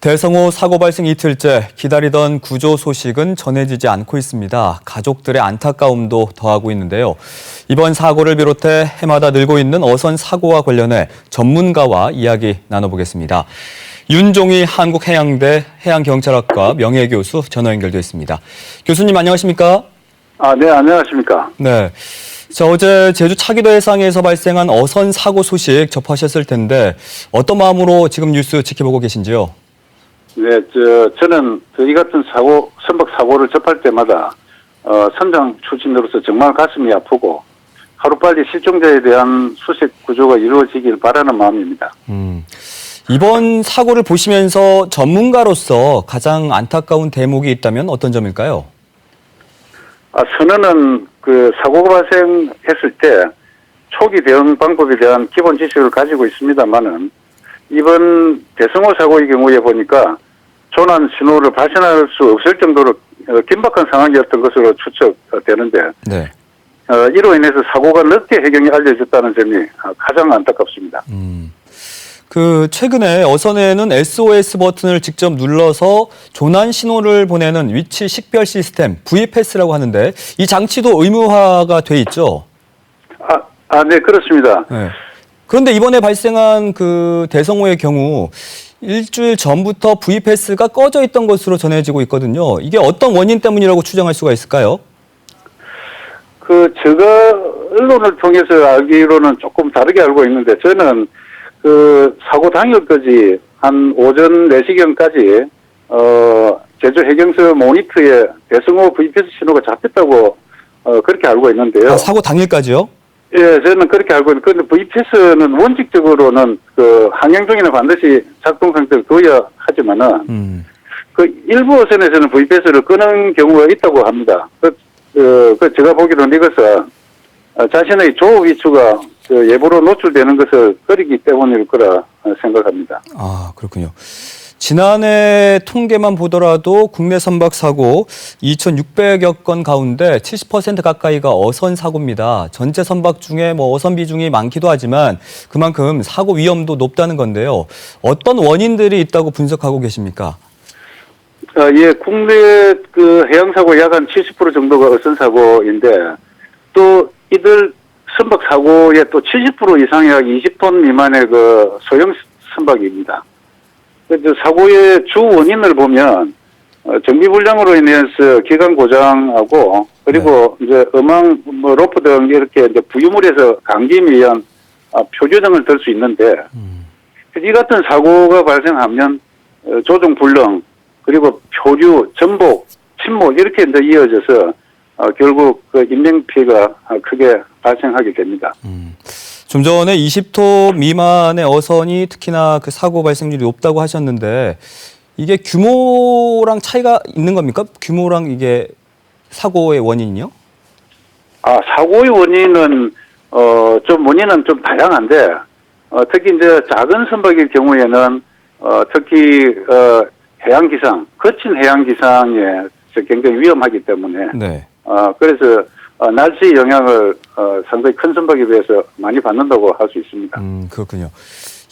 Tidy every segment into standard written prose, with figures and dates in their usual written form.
대성호 사고 발생 이틀째 기다리던 구조 소식은 전해지지 않고 있습니다. 가족들의 안타까움도 더하고 있는데요. 이번 사고를 비롯해 해마다 늘고 있는 어선 사고와 관련해 전문가와 이야기 나눠보겠습니다. 윤종희 한국해양대 해양경찰학과 명예교수 전화 연결돼 있습니다. 교수님 안녕하십니까? 네, 안녕하십니까? 네. 자, 어제 제주 차기도 해상에서 발생한 어선 사고 소식 접하셨을 텐데 어떤 마음으로 지금 뉴스 지켜보고 계신지요? 네, 저는 이 같은 선박 사고를 접할 때마다, 선장 출신으로서 정말 가슴이 아프고, 하루빨리 실종자에 대한 수색 구조가 이루어지길 바라는 마음입니다. 이번 사고를 보시면서 전문가로서 가장 안타까운 대목이 있다면 어떤 점일까요? 선원은 사고가 발생했을 때 초기 대응 방법에 대한 기본 지식을 가지고 있습니다만은, 이번 대성호 사고의 경우에 보니까 조난 신호를 발신할 수 없을 정도로 긴박한 상황이었던 것으로 추측되는데, 네. 이로 인해서 사고가 늦게 해경에 알려졌다는 점이 가장 안타깝습니다. 최근에 어선에는 SOS 버튼을 직접 눌러서 조난 신호를 보내는 위치 식별 시스템 VPS라고 하는데 이 장치도 의무화가 돼 있죠? 네, 그렇습니다. 네. 그런데 이번에 발생한 대성호의 경우 일주일 전부터 VPS가 꺼져 있던 것으로 전해지고 있거든요. 이게 어떤 원인 때문이라고 추정할 수가 있을까요? 제가 언론을 통해서 알기로는 조금 다르게 알고 있는데, 저는 사고 당일까지 한 오전 4시경까지 제주 해경서 모니터에 대성호 VPS 신호가 잡혔다고 그렇게 알고 있는데요. 사고 당일까지요? 예, 저는 그렇게 알고 있는데, 근데 VPS는 원칙적으로는 항행 중에는 반드시 작동 상태를 둬야 하지만은, 일부 어선에서는 VPS를 끄는 경우가 있다고 합니다. 제가 보기로는 이것은 자신의 조업 위치가 예보로 노출되는 것을 꺼리기 때문일 거라 생각합니다. 그렇군요. 지난해 통계만 보더라도 국내 선박 사고 2,600여 건 가운데 70% 가까이가 어선 사고입니다. 전체 선박 중에 어선 비중이 많기도 하지만 그만큼 사고 위험도 높다는 건데요. 어떤 원인들이 있다고 분석하고 계십니까? 예, 국내 해양 사고 약 한 70% 정도가 어선 사고인데, 또 이들 선박 사고의 또 70% 이상이 약 20톤 미만의 소형 선박입니다. 사고의 주 원인을 보면 정비불량으로 인해서 기관 고장하고, 그리고 이제 어망, 로프 등 이렇게 이제 부유물에서 감김에 의한 표류 등을 들 수 있는데, 이 같은 사고가 발생하면 조종 불능, 그리고 표류, 전복, 침몰 이렇게 이제 이어져서 결국 인명 피해가 크게 발생하게 됩니다. 좀 전에 20톤 미만의 어선이 특히나 사고 발생률이 높다고 하셨는데 이게 규모랑 차이가 있는 겁니까? 규모랑 이게 사고의 원인이요? 사고의 원인은 원인은 좀 다양한데, 특히 이제 작은 선박일 경우에는 특히 해양 기상, 거친 해양 기상에 굉장히 위험하기 때문에, 네. 그래서 날씨 영향을 상당히 큰 선박에 비해서 많이 받는다고 할 수 있습니다. 그렇군요.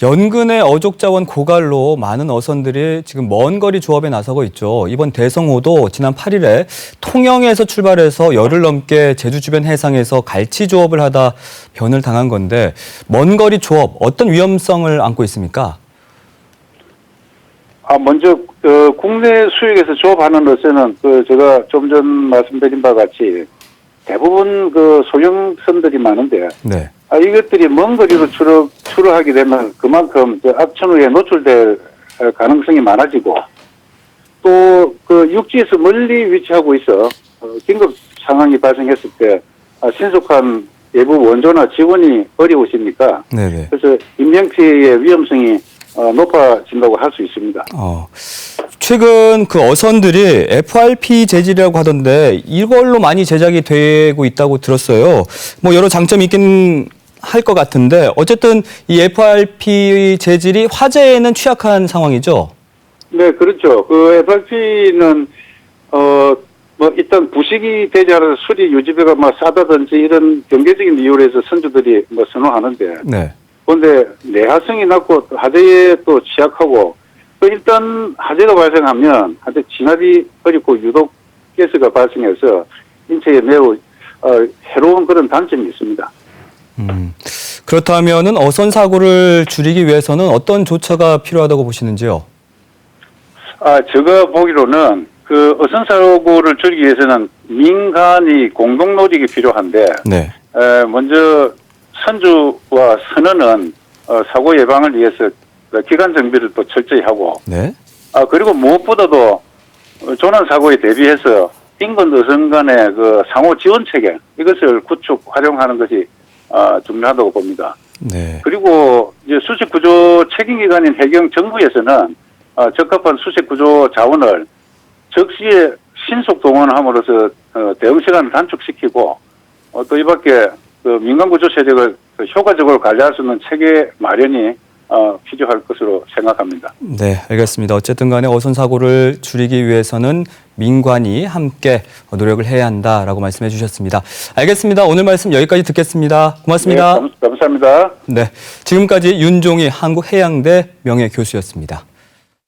연근의 어족자원 고갈로 많은 어선들이 지금 먼 거리 조업에 나서고 있죠. 이번 대성호도 지난 8일에 통영에서 출발해서 열흘 넘게 제주 주변 해상에서 갈치 조업을 하다 변을 당한 건데 먼 거리 조업 어떤 위험성을 안고 있습니까? 먼저 국내 수역에서 조업하는 어선은 제가 좀 전 말씀드린 바와 같이 대부분 소형선들이 많은데, 네. 이것들이 먼 거리로 출하하게 되면 그만큼 악천후에 노출될 가능성이 많아지고, 또 육지에서 멀리 위치하고 있어 긴급 상황이 발생했을 때 신속한 외부 원조나 지원이 어려우시니까, 네네. 그래서 인명 피해의 위험성이 높아진다고 할 수 있습니다. 최근 어선들이 FRP 재질이라고 하던데 이걸로 많이 제작이 되고 있다고 들었어요. 여러 장점이 있긴 할 것 같은데 어쨌든 이 FRP 재질이 화재에는 취약한 상황이죠? 네, 그렇죠. FRP는 일단 부식이 되지 않아서 수리 유지비가 싸다든지 이런 경제적인 이유로 해서 선주들이 선호하는데, 네. 그런데 내화성이 낮고 화재에 또 취약하고 일단 화재가 발생하면 한테 진압이 어렵고 유독 가스가 발생해서 인체에 매우 해로운 그런 단점이 있습니다. 그렇다면은 어선 사고를 줄이기 위해서는 어떤 조처가 필요하다고 보시는지요? 제가 보기로는 그 어선 사고를 줄이기 위해서는 민간이 공동 노력이 필요한데, 네. 먼저 선주와 선원은 사고 예방을 위해서 기간 정비를 또 철저히 하고, 네. 그리고 무엇보다도 조난 사고에 대비해서 인근 어선 간의 그 상호 지원 체계 이것을 구축 활용하는 것이 중요하다고 봅니다. 네. 그리고 이제 수색 구조 책임 기관인 해경 정부에서는 적합한 수색 구조 자원을 적시에 신속 동원함으로써 대응 시간을 단축시키고 또 이밖에 그 민간 구조 세력을 효과적으로 관리할 수 있는 체계 마련이 필요할 것으로 생각합니다. 네, 알겠습니다. 어쨌든 간에 어선 사고를 줄이기 위해서는 민관이 함께 노력을 해야 한다라고 말씀해 주셨습니다. 알겠습니다. 오늘 말씀 여기까지 듣겠습니다. 고맙습니다. 네, 감사합니다. 네, 지금까지 윤종희 한국해양대 명예교수였습니다.